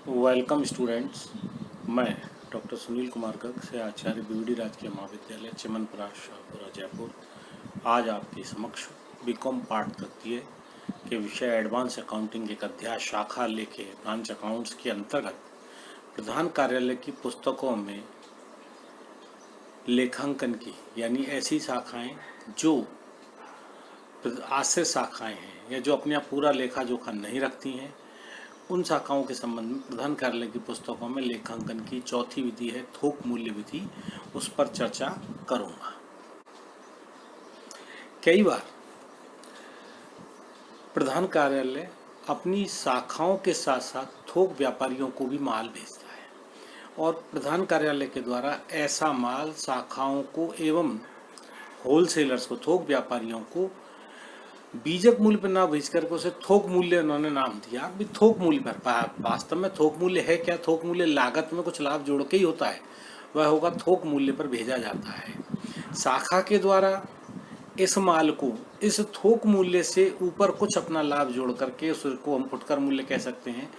Welcome students. मैं doctor Sunil Kumar Garg से आचार्य BVD राजकीय महाविद्यालय चिमनपुरा शाहपुरा जयपुर आज आपके समक्ष बीकॉम पाठ तृतीय के विषय एडवांस अकाउंटिंग एक अध्याय शाखा लेखे ब्रांच अकाउंट्स के अंतर्गत प्रधान कार्यालय की पुस्तकों में लेखांकन की यानी ऐसी शाखाएं जो आश्रित शाखाएं हैं या जो अपने आप पूरा लेखा जोखा नहीं रखती हैं, उन शाखाओं के संबंध में प्रधान कार्यालय की पुस्तकों में लेखांकन की चौथी विधि है थोक मूल्य विधि, उस पर चर्चा करूंगा। कई बार प्रधान कार्यालय अपनी शाखाओं के साथ साथ थोक व्यापारियों को भी माल भेजता है और प्रधान कार्यालय के द्वारा ऐसा माल शाखाओं को एवं होलसेलर्स को, थोक व्यापारियों को बीजक मूल्य पर ना भेज करके उसे थोक मूल्य उन्होंने नाम दिया। अभी थोक मूल्य पर वास्तव में थोक मूल्य है क्या? थोक मूल्य लागत में कुछ लाभ जोड़ के ही होता है, वह होगा थोक मूल्य पर भेजा जाता है। शाखा के द्वारा इस माल को इस थोक मूल्य से ऊपर कुछ अपना लाभ जोड़ करके उसको हम फुटकर मूल्य कह सकते हैं,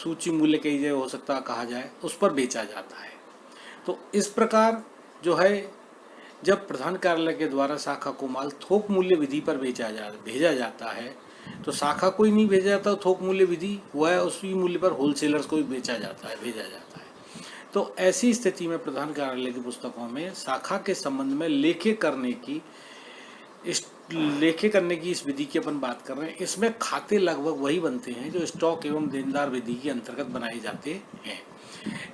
सूची मूल्य कई जगह हो सकता कहा जाए, उस पर बेचा जाता है। तो इस प्रकार जो है, जब प्रधान कार्यालय के द्वारा शाखा को माल थोक मूल्य विधि पर भेजा जाता है तो शाखा को ही नहीं भेजा जाता थोक मूल्य विधि, वह उसी मूल्य पर होलसेलर्स को भी भेजा जाता है। तो ऐसी स्थिति में प्रधान कार्यालय की पुस्तकों में शाखा के संबंध में लेखे करने की इस विधि की अपन बात कर रहे हैं। इसमें खाते लगभग वही बनते हैं जो स्टॉक एवं देनदार विधि के अंतर्गत बनाए जाते हैं।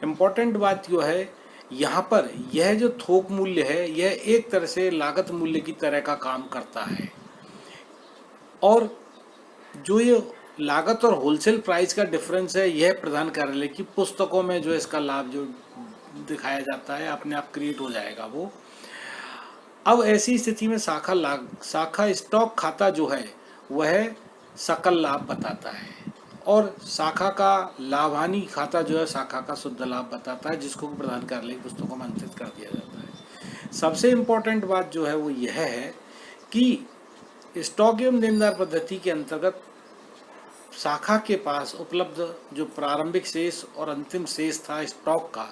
इम्पोर्टेंट बात यह है, यहाँ पर यह जो थोक मूल्य है यह एक तरह से लागत मूल्य की तरह का काम करता है और जो ये लागत और होलसेल प्राइस का डिफरेंस है, यह प्रधान कार्यालय की पुस्तकों में जो इसका लाभ जो दिखाया जाता है अपने आप क्रिएट हो जाएगा वो। अब ऐसी स्थिति में शाखा स्टॉक खाता जो है वह सकल लाभ बताता है और शाखा का लाभानी खाता जो है शाखा का शुद्ध लाभ बताता है, जिसको प्रधान कार्यालय की पुस्तकों में अंकित कर दिया जाता है। सबसे इम्पोर्टेंट बात जो है वो यह है कि स्टॉक एवं देनदार पद्धति के अंतर्गत शाखा के पास उपलब्ध जो प्रारंभिक शेष और अंतिम शेष था स्टॉक का,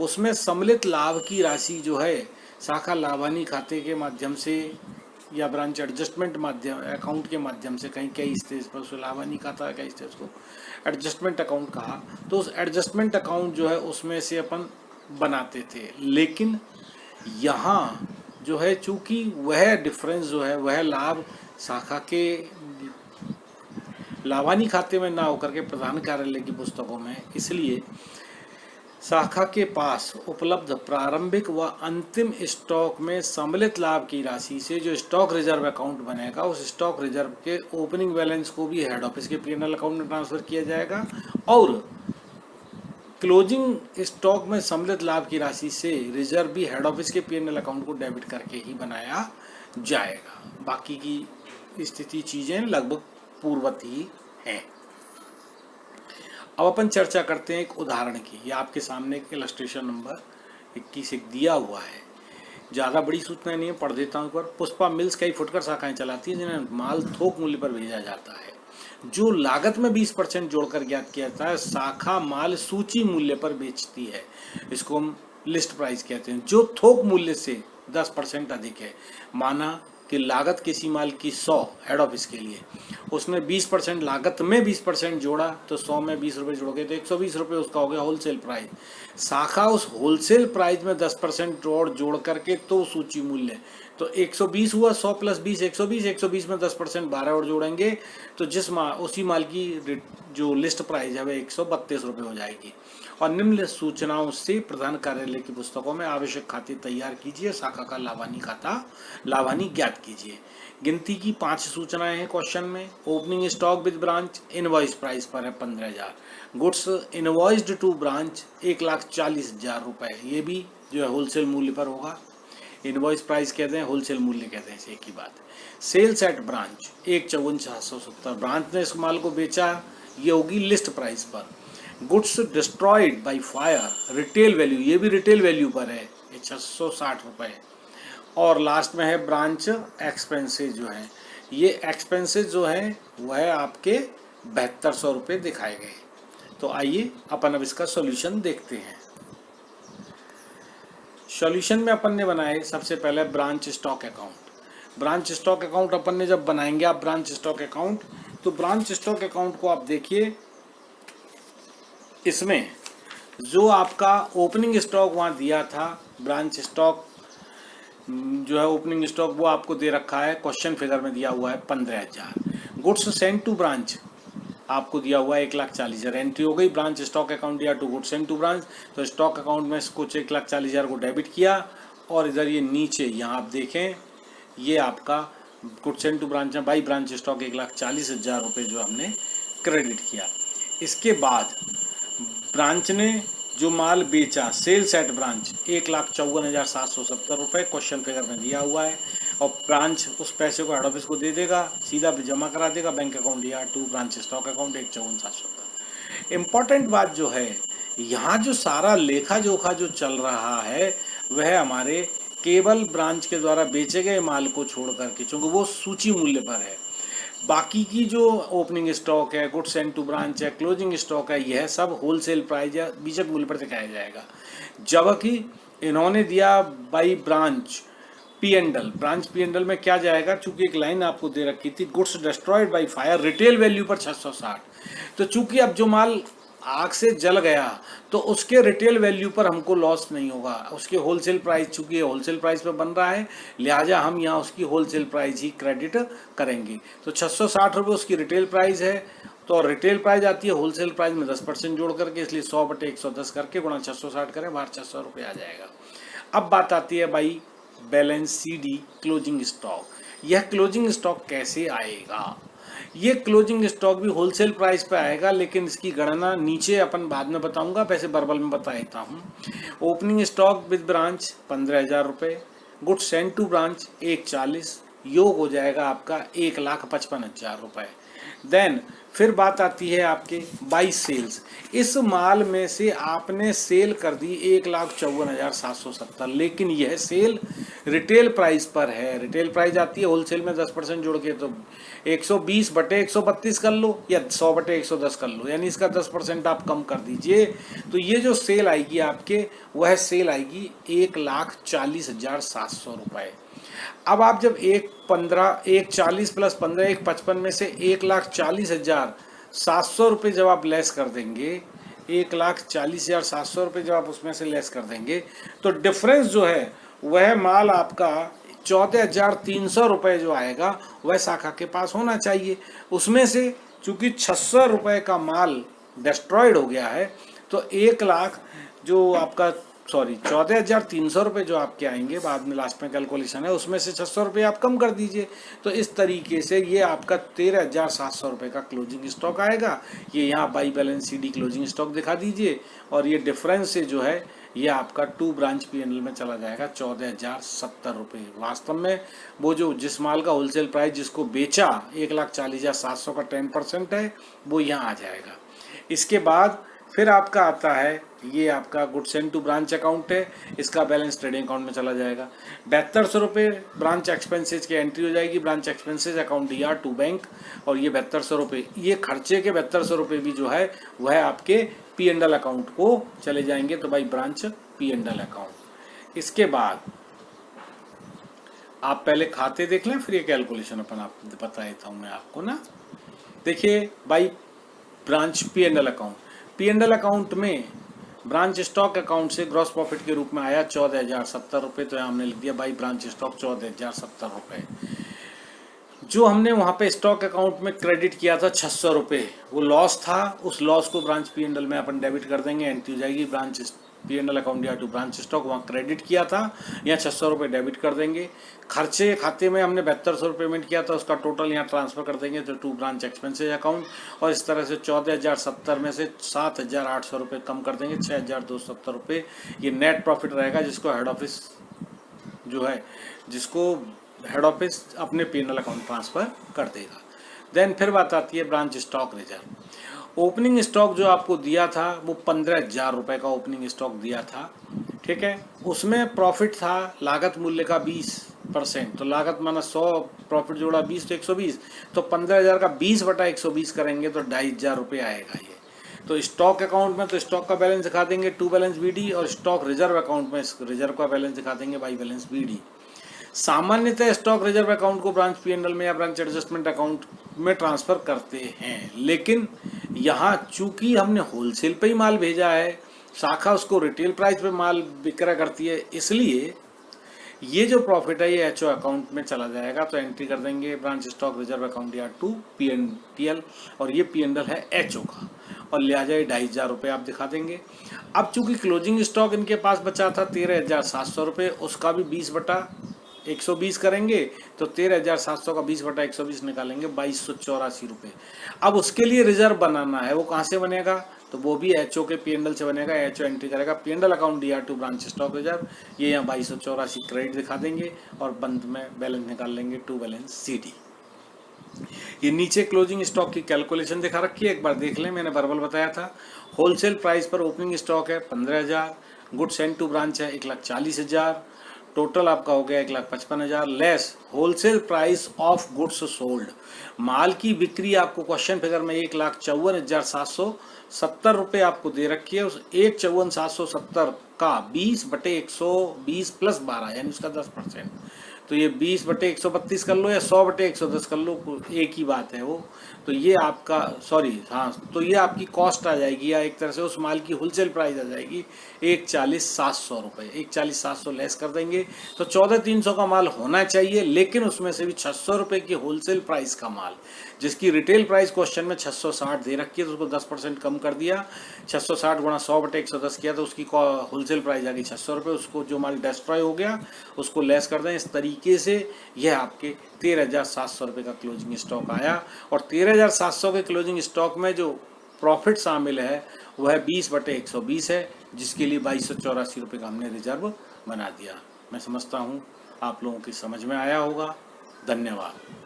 उसमें सम्मिलित लाभ की राशि जो है शाखा लाभानी खाते के माध्यम से या ब्रांच एडजस्टमेंट माध्यम अकाउंट के माध्यम से, कहीं कई स्टेज पर उसे लाभानी खाता है, कई स्टेज को एडजस्टमेंट अकाउंट कहा, तो उस एडजस्टमेंट अकाउंट जो है उसमें से अपन बनाते थे। लेकिन यहाँ जो है चूंकि वह डिफरेंस जो है वह लाभ शाखा के लाभानी खाते में ना होकर के प्रधान कार्यालय की पुस्तकों में, इसलिए शाखा के पास उपलब्ध प्रारंभिक व अंतिम स्टॉक में सम्मिलित लाभ की राशि से जो स्टॉक रिजर्व अकाउंट बनेगा, उस स्टॉक रिजर्व के ओपनिंग बैलेंस को भी हेड ऑफिस के पीएनएल अकाउंट में ट्रांसफर किया जाएगा और क्लोजिंग स्टॉक में सम्मिलित लाभ की राशि से रिजर्व भी हेड ऑफिस के पीएनएल अकाउंट को डेबिट करके ही बनाया जाएगा। बाकी की स्थिति चीजें लगभग पूर्ववत ही हैं। अब अपन चर्चा करते हैं एक उदाहरण की। ये आपके सामने एक इलस्ट्रेशन नंबर 21 एक दिया हुआ है, ज़्यादा बड़ी सूचना नहीं है, पढ़ देता हूँ। पर पुष्पा मिल्स कई फुटकर शाखाएं चलाती है जिन्हें माल थोक मूल्य पर भेजा जाता है। जो लागत में 20% जोड़कर ज्ञात किया जाता है, शाखा माल सूची मूल्य पर बेचती है, इसको हम लिस्ट प्राइस कहते हैं। जो थोक मूल्य से 10% अधिक है, माना कि लागत किसी माल की 100 हेड ऑफिस के लिए, उसने 20% लागत में 20% जोड़ा तो 100 में 20 रुपये जोड़ गए तो 120 रुपये उसका हो गया होलसेल प्राइस। शाखा उस होलसेल प्राइस में 10% और जोड़ करके तो सूची मूल्य, तो 120 हुआ, 100 प्लस 20 120, 120 में 10% 12 और जोड़ेंगे तो उसी माल की जो लिस्ट प्राइस है वह 132 रुपये हो जाएगी। और निम्न सूचनाओं से प्रधान कार्यालय की पुस्तकों में आवश्यक खाते तैयार कीजिए, शाखा का लाभानी ज्ञात कीजिए। गिनती की 5 सूचनाएं हैं क्वेश्चन में। Opening stock with branch invoice price पर है 15,000। गुड्स इनवॉइस्ड टू ब्रांच 1,40,000 रुपये, ये भी जो है होलसेल मूल्य पर होगा। इनवॉइस प्राइस कहते हैं, होलसेल मूल्य कहते हैं, एक ही बात है। सेल्स एट ब्रांच 1,54,770, ब्रांच ने इस माल को बेचा, ये होगी लिस्ट प्राइस पर। Goods destroyed by fire retail value, ये भी रिटेल वैल्यू पर है, ये 660 रुपये। और लास्ट में है ब्रांच एक्सपेंसेस जो है, ये एक्सपेंसेस जो है वह आपके 7200 रुपये दिखाए गए। तो आइए अपन अब इसका सॉल्यूशन देखते हैं। सॉल्यूशन में अपन ने बनाए सबसे पहले branch stock account. Branch stock account अपन ने जब बनाएंगे आप ब्रांच स्टॉक अकाउंट, तो ब्रांच स्टॉक अकाउंट को आप देखिए, इसमें जो आपका ओपनिंग स्टॉक वहाँ दिया था, ब्रांच स्टॉक जो है ओपनिंग स्टॉक वो आपको दे रखा है, क्वेश्चन फिगर में दिया हुआ है 15,000। गुड्स सेंड टू ब्रांच आपको दिया हुआ है 1,40,000। एंट्री हो गई ब्रांच स्टॉक अकाउंट या to goods send to branch, तो स्टॉक अकाउंट में कुछ 1,40,000 को डेबिट किया, और इधर ये नीचे यहाँ आप देखें ये आपका गुड्स सेंड टू ब्रांच में बाई ब्रांच स्टॉक 1,40,000 रुपये जो हमने क्रेडिट किया। इसके बाद ब्रांच ने जो माल बेचा सेल्स एट ब्रांच 1,54,770 रुपये क्वेश्चन फिगर में दिया हुआ है, और ब्रांच उस पैसे को हेड ऑफिस को दे देगा, सीधा जमा करा देगा बैंक अकाउंट या to branch stock account 1,54,770। Important बात जो है यहाँ जो सारा लेखा जोखा जो चल रहा है वह हमारे केवल ब्रांच के द्वारा बेचे गए माल को छोड़ करके, चूँकि वो सूची मूल्य पर है। बाकी की जो ओपनिंग स्टॉक है, गुड्स सेंड टू ब्रांच है, क्लोजिंग स्टॉक है, यह सब होलसेल प्राइस या बीजक मूल्य पर दिखाया जाएगा। जबकि इन्होंने दिया by branch P and L, branch P and L में क्या जाएगा, चूंकि एक लाइन आपको दे रखी थी goods destroyed by fire retail value पर 660, तो चूंकि अब जो माल आग से जल गया तो उसके रिटेल वैल्यू पर हमको लॉस नहीं होगा, उसके होलसेल प्राइस, चूंकि होलसेल प्राइस पे बन रहा है लिहाजा हम यहाँ उसकी होलसेल प्राइस ही क्रेडिट करेंगे। तो 660 रुपये उसकी रिटेल प्राइस है, तो रिटेल प्राइस आती है होलसेल प्राइस में 10% जोड़ करके, इसलिए 100/110 करके गुणा 660 करें, बाहर 600 रुपये आ जाएगा। अब बात आती है भाई बैलेंस CD क्लोजिंग स्टॉक। यह क्लोजिंग स्टॉक कैसे आएगा? ये क्लोजिंग स्टॉक भी होलसेल प्राइस पे आएगा, लेकिन इसकी गणना नीचे अपन बाद में बताऊंगा, वैसे बर्बल में बता देता हूँ। ओपनिंग स्टॉक विद ब्रांच 15,000 रुपये, गुड्स सेंड टू ब्रांच 1,40, योग हो जाएगा आपका 1,55,000 रुपये। देन फिर बात आती है आपके बाई सेल्स। इस माल में से आपने सेल कर दी 1,54,770, लेकिन यह सेल रिटेल प्राइस पर है। रिटेल प्राइस आती है होलसेल में 10% जोड़ के, तो 120/132 कर लो या 100/110 कर लो, यानी इसका 10% आप कम कर दीजिए, तो ये जो सेल आएगी आपके वह सेल आएगी 1,40,700 रुपये। अब आप जब 1,40 प्लस 15 1,55 में से 1,40,700 रुपये जब आप लेस कर देंगे, 1,40,700 रुपये जब आप उसमें से लेस कर देंगे, तो डिफरेंस जो है वह माल आपका 14,300 रुपये जो आएगा वह शाखा के पास होना चाहिए। उसमें से चूंकि 600 रुपये का माल डिस्ट्रॉयड हो गया है, तो 1,00,000 जो आपका 14,300 रुपये जो आपके आएंगे, बाद में लास्ट में कैलकुलेशन है, उसमें से 600 रुपये आप कम कर दीजिए, तो इस तरीके से ये आपका 13,700 रुपये का क्लोजिंग स्टॉक आएगा। ये यहाँ by balance CD closing stock दिखा दीजिए, और ये डिफरेंस से जो है ये आपका टू ब्रांच P&L में चला जाएगा 14,070 रुपये। वास्तव में वो जो जिस माल का होलसेल प्राइस जिसको बेचा 1,40,700 का 10% है, वो यहाँ आ जाएगा। इसके बाद फिर आपका आता है ये आपका good send to branch account है, इसका बैलेंस ट्रेडिंग अकाउंट में चला जाएगा। 7200 रुपये ब्रांच एक्सपेंसेज की एंट्री हो जाएगी branch expenses account DR to bank, और ये 7200 रुपये, ये खर्चे के 7200 रुपये भी जो है वह आपके P&L अकाउंट को चले जाएंगे, तो भाई ब्रांच P&L अकाउंट। इसके बाद आप पहले खाते देख लें, फिर ये कैलकुलेशन अपन आप बता देता हूँ मैं आपको ना। देखिए भाई branch P&L account, P&L account में ब्रांच स्टॉक अकाउंट से ग्रॉस प्रॉफिट के रूप में आया 14,070 रुपये, तो यहाँ हमने लिख दिया भाई ब्रांच स्टॉक 14,070 रुपये। जो हमने वहाँ पे स्टॉक अकाउंट में क्रेडिट किया था 600 रुपये, वो लॉस था, उस लॉस को ब्रांच P&L में अपन डेबिट कर देंगे, एंट्री हो जाएगी ब्रांच P&L अकाउंट या टू ब्रांच स्टॉक, वहाँ क्रेडिट किया था, यहाँ 600 रुपये डेबिट कर देंगे। खर्चे खाते में हमने 7200 रुपये पेमेंट किया था, उसका टोटल यहाँ ट्रांसफर कर देंगे तो टू ब्रांच एक्सपेंसेज अकाउंट, और इस तरह से 14,070 में से 7,800 रुपये कम कर देंगे, 6,270 रुपये ये नेट प्रॉफिट रहेगा, जिसको हेड ऑफिस जो है जिसको हेड ऑफिस अपने P&L अकाउंट ट्रांसफ़र कर देगा। देन फिर बात आती है branch stock reserve. Opening stock जो आपको दिया था वो 15,000 रुपये का ओपनिंग स्टॉक दिया था, ठीक है। उसमें प्रॉफिट था लागत मूल्य का 20%, तो लागत माना 100, प्रॉफिट जोड़ा 20 तो 120, तो 15,000 का 20/120 करेंगे तो 2,500 रुपये आएगा ये। तो स्टॉक अकाउंट में तो स्टॉक का बैलेंस दिखा देंगे टू बैलेंस बीडी, और स्टॉक रिजर्व अकाउंट में रिजर्व का बैलेंस दिखा देंगे बाई बैलेंस बीडी। सामान्यतः स्टॉक रिजर्व अकाउंट को ब्रांच पीएनएल में या ब्रांच एडजस्टमेंट अकाउंट में ट्रांसफर करते हैं, लेकिन यहाँ चूंकि हमने होलसेल पे ही माल भेजा है, शाखा उसको रिटेल प्राइस पे माल विक्रय करती है, इसलिए ये जो प्रॉफिट है ये एचओ अकाउंट में चला जाएगा। तो एंट्री कर देंगे ब्रांच स्टॉक रिजर्व अकाउंट या टू पीएनपीएल, और ये पीएनएल है एचओ का, और लिहाजा 2,500 रुपये आप दिखा देंगे। अब चूंकि क्लोजिंग स्टॉक इनके पास बचा था 13,700 रुपये, उसका भी 20/120 करेंगे, तो 13,700 का 20/120 निकालेंगे 2,284 रुपये। अब उसके लिए रिजर्व बनाना है, वो कहाँ से बनेगा, तो वो भी एचओ के पीएनएल से बनेगा। एचओ एंट्री करेगा PNL account DR2 branch stock reserve, ये यहाँ 2,284 क्रेडिट दिखा देंगे, और बंद में बैलेंस निकाल लेंगे टू बैलेंस CD। ये नीचे क्लोजिंग स्टॉक की कैलकुलेशन दिखा रखी है, एक बार देख लें, मैंने वर्बल बताया था। होलसेल प्राइस पर ओपनिंग स्टॉक है 15,000, गुड्स सेंड टू ब्रांच है 1,40,000, टोटल आपका हो गया 1,55,000 less wholesale price of goods sold. माल की बिक्री आपको क्वेश्चन फिगर में 1,54,770 रुपये आपको दे रखी है। उस 1,54,770 का 20/120 प्लस 12 यानी उसका 10%, तो ये 20/132 कर लो या 100/110 कर लो, एक ही बात है वो। तो ये आपका तो ये आपकी कॉस्ट आ जाएगी, या एक तरह से उस माल की होलसेल प्राइस आ जाएगी 1,40,700 रुपये। 1,40,700 लेस कर देंगे, तो 14,300 का माल होना चाहिए, लेकिन उसमें से भी 600 रुपये की होलसेल प्राइस का माल, जिसकी रिटेल प्राइस क्वेश्चन में 660 दे रखी है, तो उसको 10% कम कर दिया। 660 गुणा 100/110 किया, तो उसकी होलसेल प्राइस आ गई 600 रुपये। उसको जो माल डिस्ट्रॉय हो गया उसको लेस कर दें। इस तरीके से यह आपके 13,700 रुपये का क्लोजिंग स्टॉक आया, और 13,700 के क्लोजिंग स्टॉक में जो प्रॉफिट शामिल है वह 20/120 है, जिसके लिए 2,284 रुपये का हमने रिजर्व बना दिया। मैं समझता हूँ आप लोगों की समझ में आया होगा। धन्यवाद।